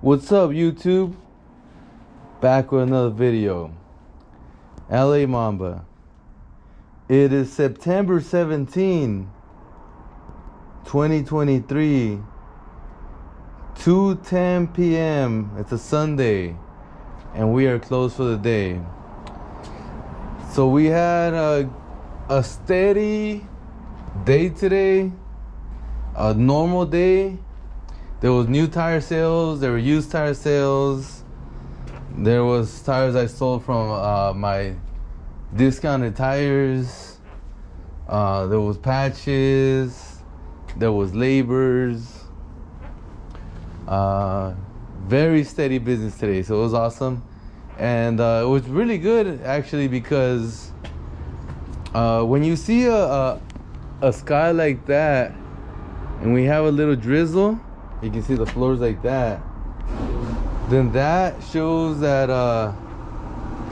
What's up, YouTube? Back with another video. LA Mamba. It is September 17, 2023, 2:10 p.m. It's a Sunday, and we are closed for the day. So we had a steady day today, a normal day. There was new tire sales, there were used tire sales, there was tires I sold from my discounted tires, there was patches, there was labors. Very steady business today, so it was awesome. And it was really good actually, because when you see a sky like that and we have a little drizzle, you can see the floors like that, then that shows that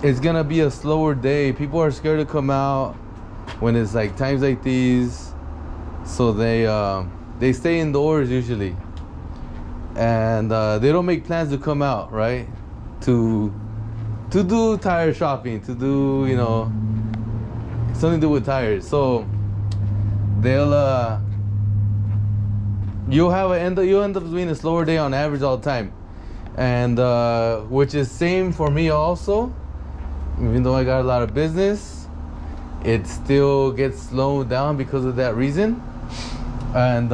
it's gonna be a slower day. People are scared to come out when it's like times like these, so they stay indoors usually, and they don't make plans to come out, right, to do tire shopping, to do, you know, something to do with tires. So they'll you'll end up being a slower day on average all the time, and which is same for me also. Even though I got a lot of business, it still gets slowed down because of that reason. And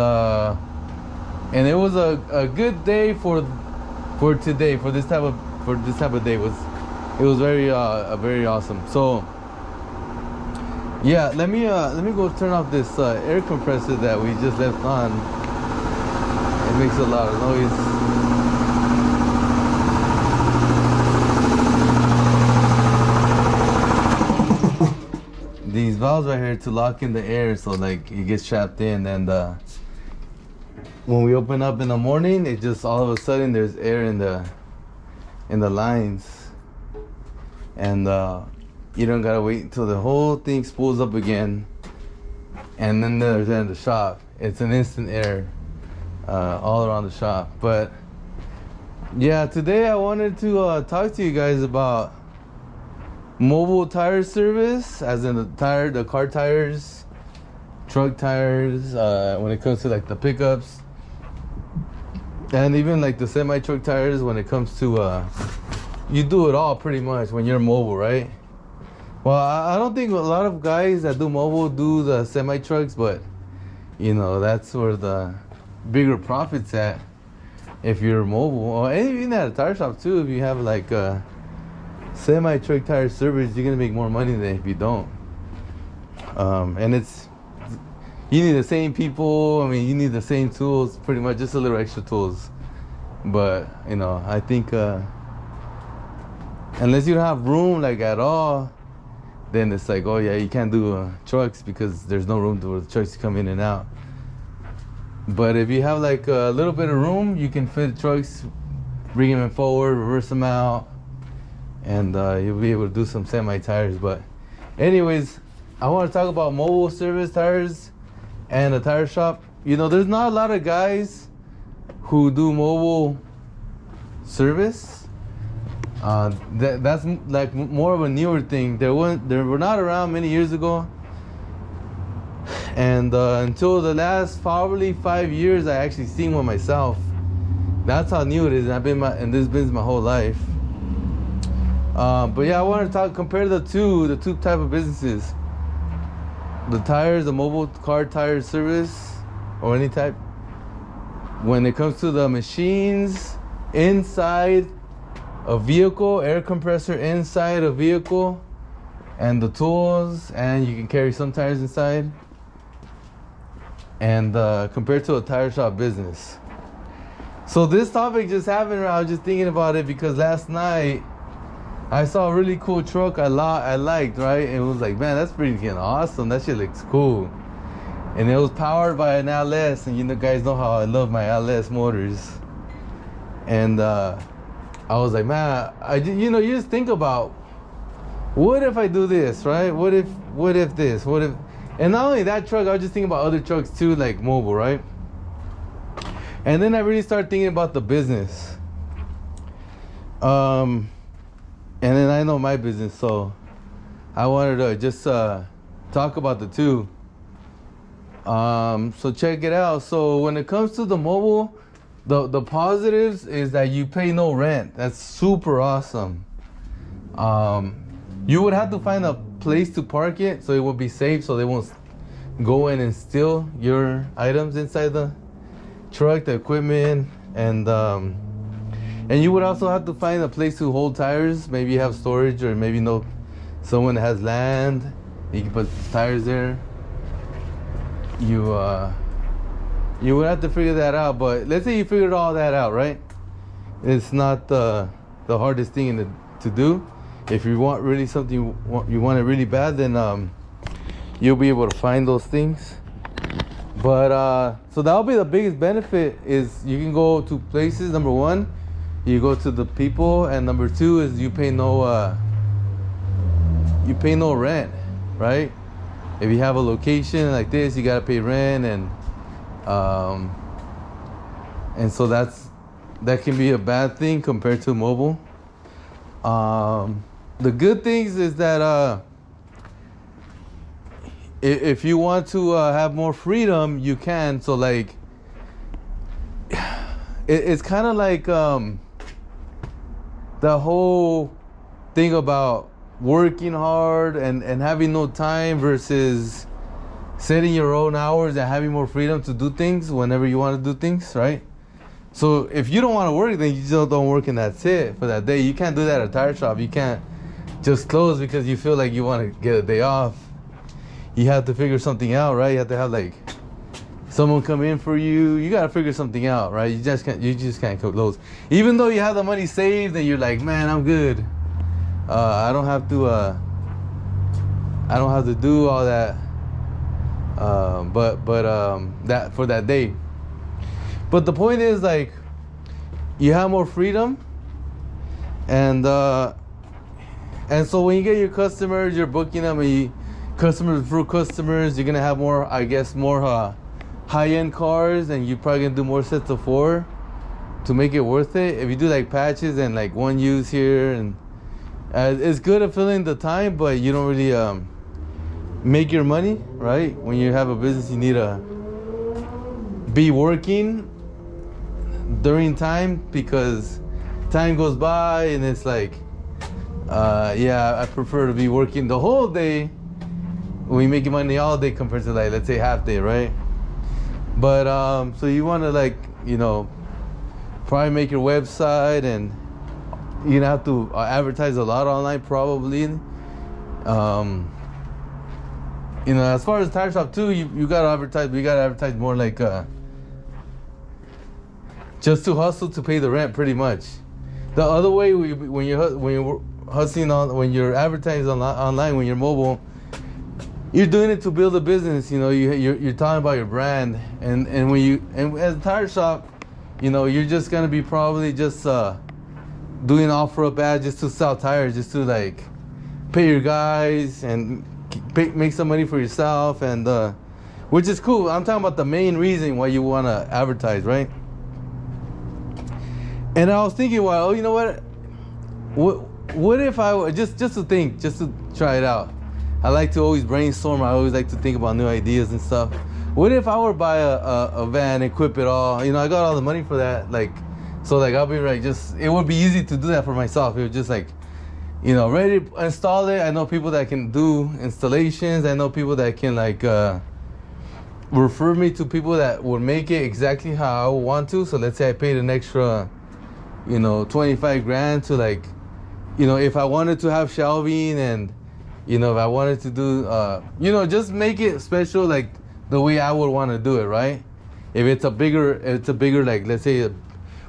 it was a good day for today, for this type of day. It was very awesome. So yeah, let me go turn off this air compressor that we just left on. It makes a lot of noise. These valves right here to lock in the air, so like it gets trapped in, and when we open up in the morning, it just all of a sudden there's air in the lines, and you don't gotta wait until the whole thing spools up again, and then there's in the shop. It's an instant air all around the shop. But yeah, today I wanted to talk to you guys about mobile tire service, as in the car tires, truck tires, when it comes to like the pickups, and even like the semi truck tires. When it comes to you do it all pretty much when you're mobile, right? Well, I don't think a lot of guys that do mobile do the semi trucks, but you know, that's where the bigger profits at if you're mobile, or even at a tire shop too. If you have like a semi truck tire service, you're gonna make more money than if you don't. And you need the same people. I mean, you need the same tools, pretty much, just a little extra tools. But you know, I think unless you don't have room like at all, then it's like, oh yeah, you can't do trucks because there's no room for the trucks to come in and out. But if you have like a little bit of room, you can fit trucks, bring them in forward, reverse them out, and you'll be able to do some semi tires. But anyways, I want to talk about mobile service tires and a tire shop. You know, there's not a lot of guys who do mobile service. That's like more of a newer thing. They were not around many years ago. And until the last probably 5 years, I actually seen one myself. That's how new it is. And I've been in this business my whole life. But yeah, I want to compare the two type of businesses. The tires, the mobile car tire service, or any type. When it comes to the machines inside a vehicle, air compressor inside a vehicle, and the tools, and you can carry some tires inside. And compared to a tire shop business. So this topic just happened. I was just thinking about it because last night I saw a really cool truck I liked, right? And it was like, man, that's pretty awesome. That shit looks cool. And it was powered by an LS, and you know, guys know how I love my LS motors. And I was like, man, you just think about, what if I do this, right? What if this? What if? And not only that truck, I was just thinking about other trucks too, like mobile, right? And then I really started thinking about the business. And then I know my business, so I wanted to just talk about the two. So check it out. So when it comes to the mobile, the positives is that you pay no rent. That's super awesome. You would have to find a place to park it so it will be safe, so they won't go in and steal your items inside the truck, the equipment, and you would also have to find a place to hold tires. Maybe you have storage, or maybe know someone that has land. You can put tires there. You would have to figure that out. But let's say you figured all that out, right? It's not the hardest thing to do. If you want really something, you want it really bad, then you'll be able to find those things. But so that'll be the biggest benefit, is you can go to places. Number one, you go to the people, and number two is you pay no rent, right? If you have a location like this, you gotta pay rent, and so that can be a bad thing compared to mobile. The good things is that if you want to have more freedom, you can. So like, it's kind of like the whole thing about working hard and having no time versus setting your own hours and having more freedom to do things whenever you want to do things, right? So if you don't want to work, then you just don't work, and that's it for that day. You can't do that at a tire shop. You can't just close because you feel like you want to get a day off. You have to figure something out, right? You have to have like someone come in for you. You got to figure something out, right? You just can't close. Even though you have the money saved and you're like, man, I'm good. I don't have to do all that. But that for that day. But the point is, like, you have more freedom, and so when you get your customers, you're booking them, and customers through customers, you're gonna have more, I guess, more high-end cars, and you're probably gonna do more sets of 4 to make it worth it. If you do like patches and like one use here, and it's good at filling the time, but you don't really make your money, right? When you have a business, you need to be working during time, because time goes by and it's like, I prefer to be working the whole day when you're making money all day compared to, like, let's say half day, right? But so you want to, like, probably make your website, and you're gonna have to advertise a lot online probably. As far as tire shop too, you gotta advertise. We gotta advertise more, like just to hustle to pay the rent, pretty much. The other way, when you're hustling when you're advertising online, when you're mobile, you're doing it to build a business. You're talking about your brand, and as a tire shop, you're just gonna be probably just doing offer-up ads just to sell tires, just to like pay your guys and make some money for yourself, and which is cool. I'm talking about the main reason why you want to advertise, right? And I was thinking, well, you know what if I just to think, just to try it out. I like to always brainstorm. I always like to think about new ideas and stuff. What if I were to buy a van, equip it all? I got all the money for that. So I'll be like, it would be easy to do that for myself. It would just like, ready to install it. I know people that can do installations. I know people that can refer me to people that would make it exactly how I would want to. So let's say I paid an extra, 25 grand to if I wanted to have shelving, and, if I wanted to do, just make it special, like the way I would want to do it, right? If it's a bigger, like, let's say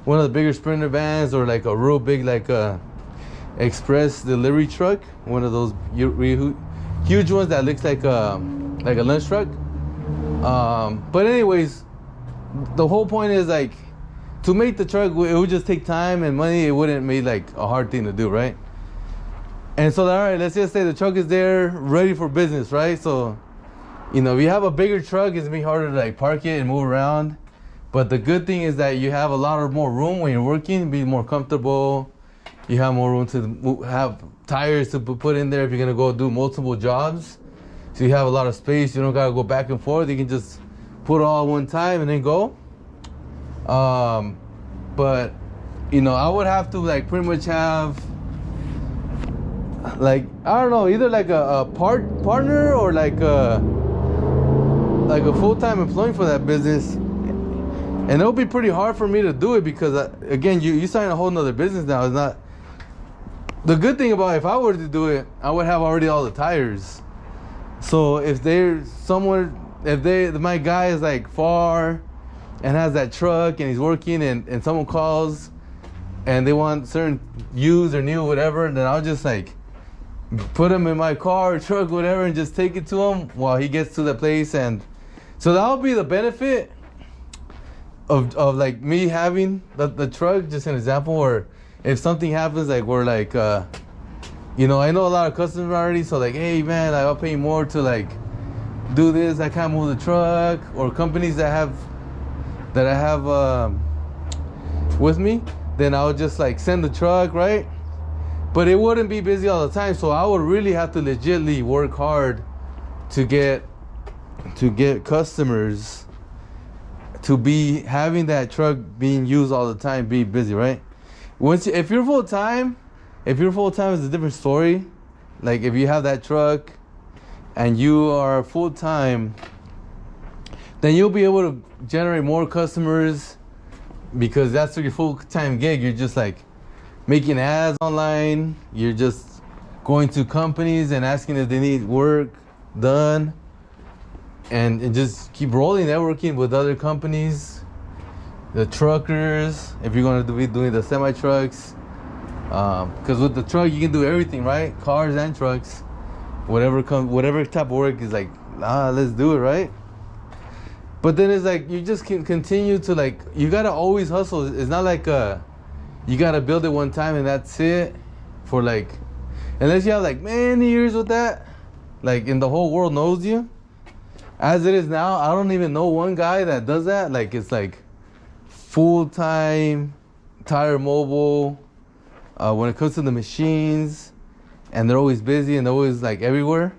one of the bigger Sprinter vans, or like a real big, like express delivery truck, one of those huge ones that looks like a lunch truck. But anyways, the whole point is, like, to make the truck, it would just take time and money. It wouldn't make like a hard thing to do, right? And so, all right, let's just say the truck is there, ready for business, right? So, if you have a bigger truck, it's gonna be harder to like park it and move around. But the good thing is that you have a lot of more room when you're working, be more comfortable. You have more room to have tires to put in there if you're gonna go do multiple jobs. So you have a lot of space. You don't gotta go back and forth. You can just put all one time and then go. But you know, I would have to like pretty much have like, I don't know, either like a partner or like a full-time employee for that business. And it'll be pretty hard for me to do it because again, you sign a whole nother business now. It's not the good thing about if I were to do it, I would have already all the tires. So if they're somewhere, if my guy is like far and has that truck and he's working and someone calls and they want certain used or new, whatever, then I'll just like put him in my car or truck, whatever, and just take it to him while he gets to the place. And so that'll be the benefit of like me having the truck, just an example. Or if something happens, like we're like, you know, I know a lot of customers already, so like, hey man, I'll pay more to like do this. I can't move the truck. Or companies that I have with me, then I'll just like send the truck, right? But it wouldn't be busy all the time, so I would really have to legitly work hard to get customers to be having that truck being used all the time, be busy, right? If you're full time, it's a different story. Like if you have that truck and you are full time, then you'll be able to generate more customers because that's your full time gig. You're just like making ads online. You're just going to companies and asking if they need work done, and just keep rolling, networking with other companies, the truckers, if you're going to be doing the semi trucks, because with the truck you can do everything, right? Cars and trucks, whatever type of work is like, let's do it, right? But then it's like you just can continue to like, you gotta always hustle. It's not like you gotta build it one time and that's it for like, unless you have like many years with that, like in the whole world knows you. As it is now, I don't even know one guy that does that. Like it's like full-time, tire mobile, when it comes to the machines, and they're always busy and they're always like everywhere.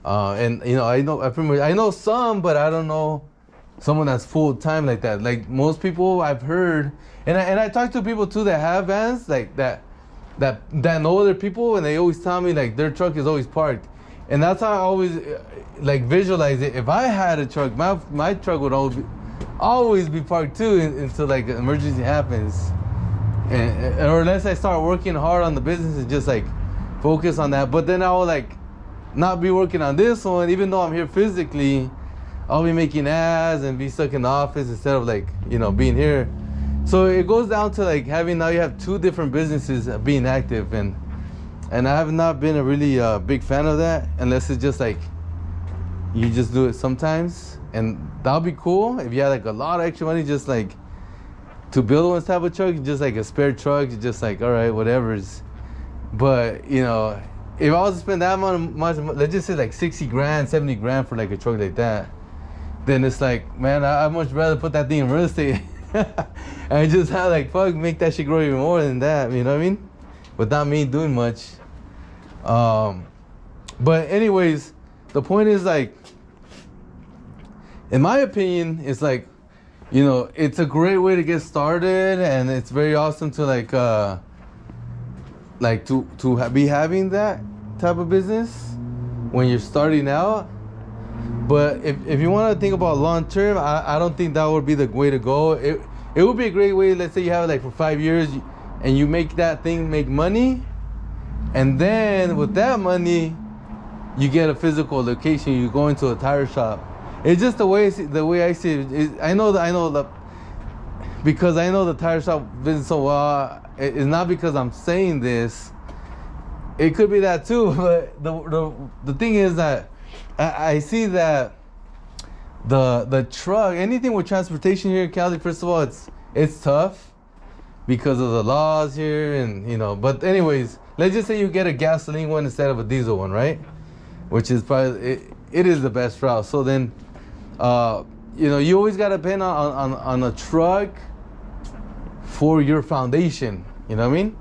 And you know, I know some, but I don't know someone that's full-time like that. Like most people I've heard, and I talk to people too that have vans like that know other people, and they always tell me like their truck is always parked. And that's how I always like visualize it. If I had a truck, my truck would always be parked too until like an emergency happens, or unless I start working hard on the business and just like focus on that. But then I will like not be working on this one, even though I'm here physically. I'll be making ads and be stuck in the office instead of like, you know, being here. So it goes down to like now you have two different businesses being active, and I have not been a really big fan of that, unless it's just like you just do it sometimes, and that'll be cool if you had like a lot of extra money just like to build one type of truck, just like a spare truck, you're just like, all right, whatever's. But you know, if I was to spend that much, let's just say like 60 grand, 70 grand for like a truck like that, then it's like, man, I'd much rather put that thing in real estate and just have like, make that shit grow even more than that, you know what I mean? Without me doing much. But anyways, the point is like, in my opinion, it's like, you know, it's a great way to get started, and it's very awesome to like to be having that type of business when you're starting out. But if you want to think about long term, I don't think that would be the way to go. It would be a great way. Let's say you have it like for 5 years and you make that thing make money, and then with that money you get a physical location, you go into a tire shop. It's just the way I see it. I know that because I know the tire shop business so well. It's not because I'm saying this. It could be that too, but the thing is that I see that the truck, anything with transportation here in Cali, first of all, it's tough because of the laws here, and you know. But anyways, let's just say you get a gasoline one instead of a diesel one, right? Which is probably it is the best route. So then, you know, you always got to depend on a truck for your foundation. You know what I mean?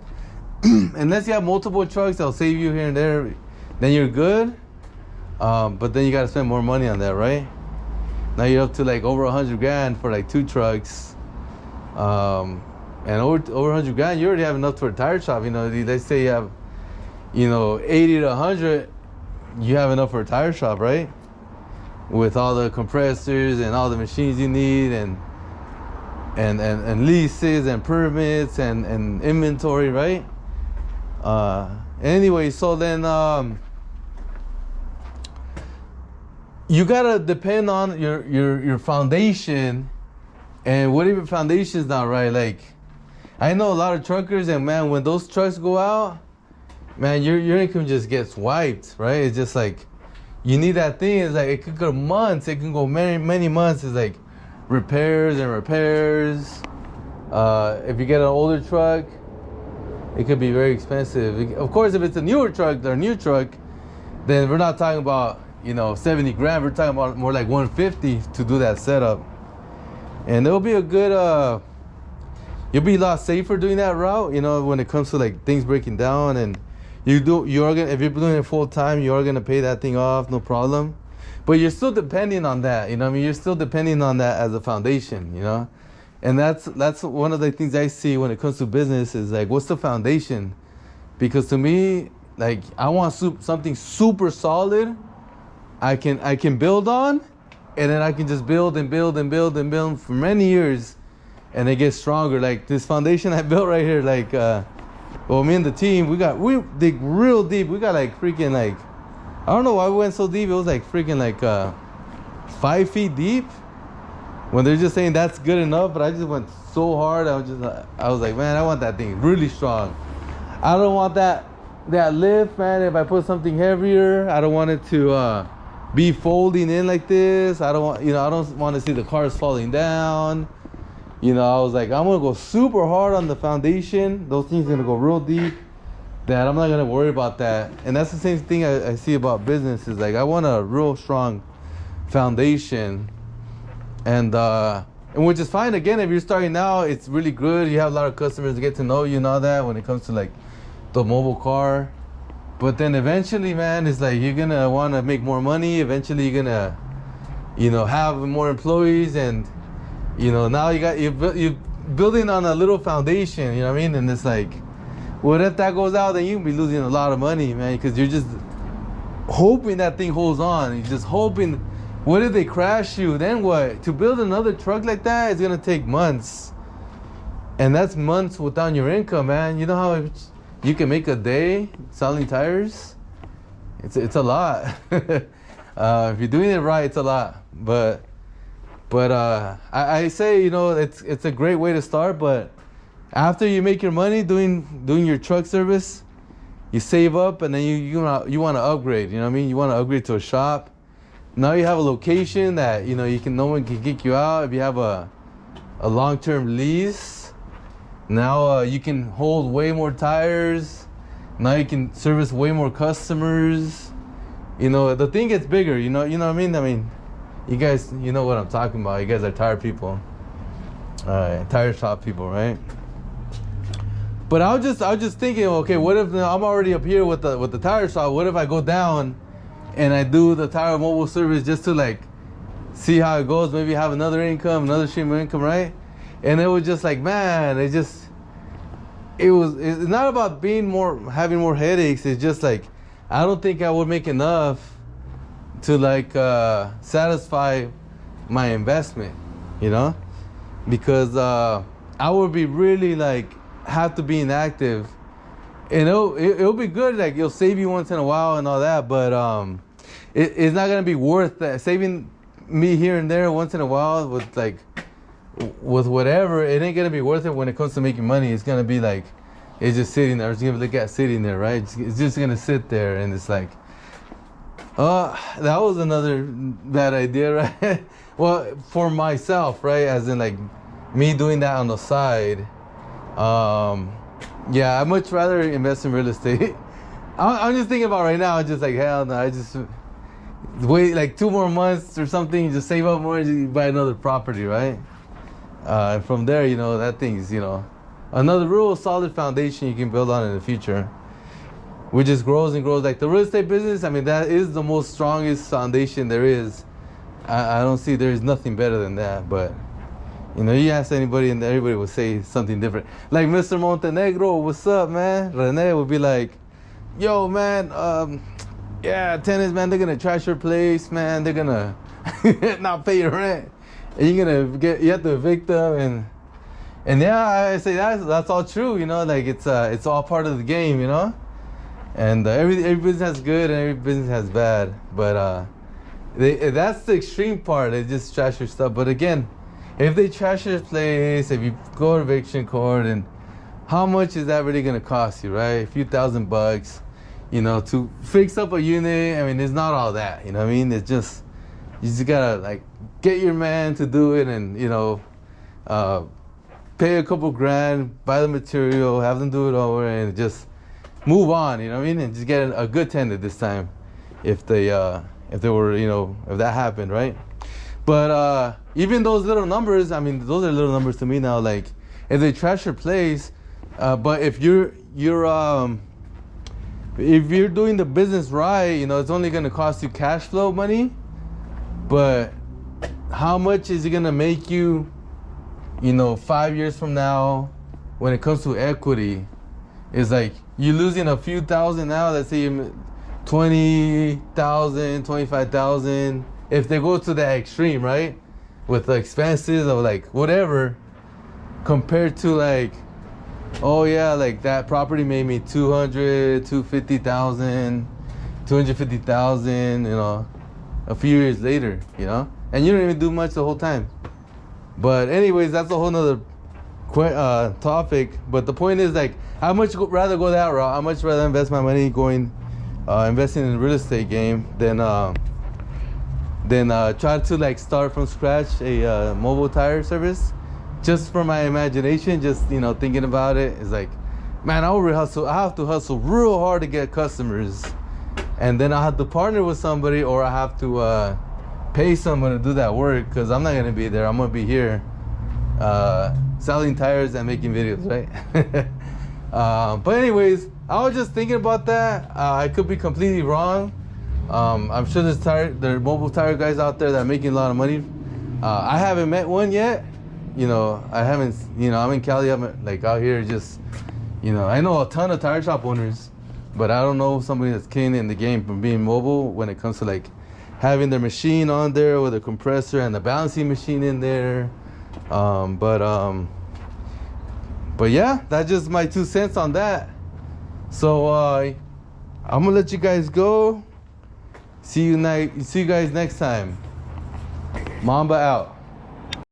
unless you have multiple trucks that'll save you here and there, then you're good. But then you gotta spend more money on that, right? Now you're up to like over 100 grand for like 2 trucks. And over 100 grand, you already have enough for a tire shop. You know, let's say you have, 80 to 100, you have enough for a tire shop, right? With all the compressors and all the machines you need, and leases and permits and inventory, right? Anyway, so then you gotta depend on your foundation. And what if your foundation's not right? Like, I know a lot of truckers, and man, when those trucks go out, man, your income just gets wiped, right? It's just like, you need that thing. It's like, it could go months. It can go many months. It's like repairs and repairs. If you get an older truck, it could be very expensive. Of course, if it's a newer truck, or new truck, then we're not talking about, 70 grand. We're talking about more like 150 to do that setup. And it'll be a good, you'll be a lot safer doing that route, when it comes to like things breaking down. And if you're doing it full time, you are gonna pay that thing off, no problem. But you're still depending on that, you're still depending on that as a foundation, And that's one of the things I see when it comes to business is like, what's the foundation? Because to me, like, I want something super solid I can build on. And then I can just build and build and build and build for many years, and it gets stronger. Like this foundation I built right here, like, me and the team, we dig real deep. We got like freaking like, I don't know why we went so deep. It was like freaking like 5 feet deep. When they're just saying that's good enough, but I just went so hard. I was like, man, I want that thing really strong. I don't want that lift, man. If I put something heavier, I don't want it to be folding in like this. I don't want to see the cars falling down. I was like, I'm gonna go super hard on the foundation. Those things are gonna go real deep, that I'm not gonna worry about that. And that's the same thing I see about business, is like, I want a real strong foundation. And which is fine. Again, if you're starting now, it's really good. You have a lot of customers to get to know you and all that when it comes to like the mobile car. But then eventually, man, it's like, you're gonna want to make more money. Eventually you're gonna, have more employees, and now you're building on a little foundation, you know what I mean? And it's like, what if that goes out, then you can be losing a lot of money, man, because you're just hoping that thing holds on. You're just hoping, what if they crash you? Then what? To build another truck like that, it's gonna take months. And that's months without your income, man. You know how you can make a day selling tires? It's a lot. If you're doing it right, it's a lot. But I say, it's a great way to start. But after you make your money doing your truck service, you save up, and then you want to upgrade. You know what I mean? You want to upgrade to a shop. Now you have a location that no one can kick you out. If you have a long-term lease, now you can hold way more tires. Now you can service way more customers. The thing gets bigger. You know what I mean? I mean, you guys, you know what I'm talking about. You guys are tire people, tire shop people, right? But I was just thinking, okay, what if I'm already up here with the tire shop? What if I go down and I do the tire mobile service just to like see how it goes? Maybe have another income, stream of income, right? And it was just like, man, it's not about having more headaches. It's just like, I don't think I would make enough to like satisfy my investment, because I would be really like, have to be inactive, and it'll be good. Like, it'll save you once in a while and all that, but it's not gonna be worth that. Saving me here and there once in a while with whatever, it ain't gonna be worth it when it comes to making money. It's gonna be like, it's just sitting there. It's gonna look at sitting there, right? It's just gonna sit there, and it's like, that was another bad idea, right? Well, for myself, right? As in like me doing that on the side. Yeah, I'd much rather invest in real estate. I'm just thinking about right now, just like, hell no, I just wait like 2 more months or something, just save up more and buy another property, right? And from there, that thing's, another real solid foundation you can build on in the future, which just grows and grows. Like the real estate business, I mean, that is the most strongest foundation there is. I don't see there's nothing better than that. But you know, you ask anybody and everybody will say something different. Like Mr. Montenegro, what's up, man? Rene would be like, yo, man, yeah, tenants, man, they're gonna trash your place, man. They're gonna not pay your rent, and you have to evict them, and yeah, I say that's all true, you know. Like it's all part of the game, you know. And every business has good and every business has bad, but that's the extreme part. They just trash your stuff. But again, if they trash your place, if you go to eviction court, and how much is that really gonna cost you, right? A few $1,000, you know, to fix up a unit. I mean, it's not all that, you know what I mean? It's just, you just gotta like get your man to do it, and you know, pay a couple grand, buy the material, have them do it over, and just move on, you know what I mean? And just get a good tenant this time, if they were, you know, if that happened, right? But even those little numbers, I mean, those are little numbers to me now. Like, if they trash your place, but if you're doing the business right, you know, it's only gonna cost you cash flow money. But how much is it gonna make you, you know, 5 years from now, when it comes to equity? It's like you're losing a few thousand now. Let's say 20,000, 25,000. If they go to that extreme, right, with the expenses of like whatever, compared to like, oh yeah, like that property made me 250,000, 250,000, you know, a few years later, you know, and you don't even do much the whole time. But anyways, that's a whole nother topic. But the point is, like, I much rather go that route. I much rather invest my money investing in the real estate game than try to like start from scratch a mobile tire service. Just for my imagination, just, you know, thinking about it, is like, man, I have to hustle real hard to get customers, and then I have to partner with somebody, or I have to pay someone to do that work, because I'm not gonna be there. I'm gonna be here selling tires and making videos, right? But anyways, I was just thinking about that. I could be completely wrong. I'm sure there are mobile tire guys out there that are making a lot of money. I haven't met one yet. You know, I'm in Cali. I'm like out here just, you know, I know a ton of tire shop owners, but I don't know somebody that's killing it in the game from being mobile when it comes to like having their machine on there with a compressor and the balancing machine in there. But yeah, that's just my 2 cents on that. So I'm gonna let you guys go. See you guys next time. Mamba out.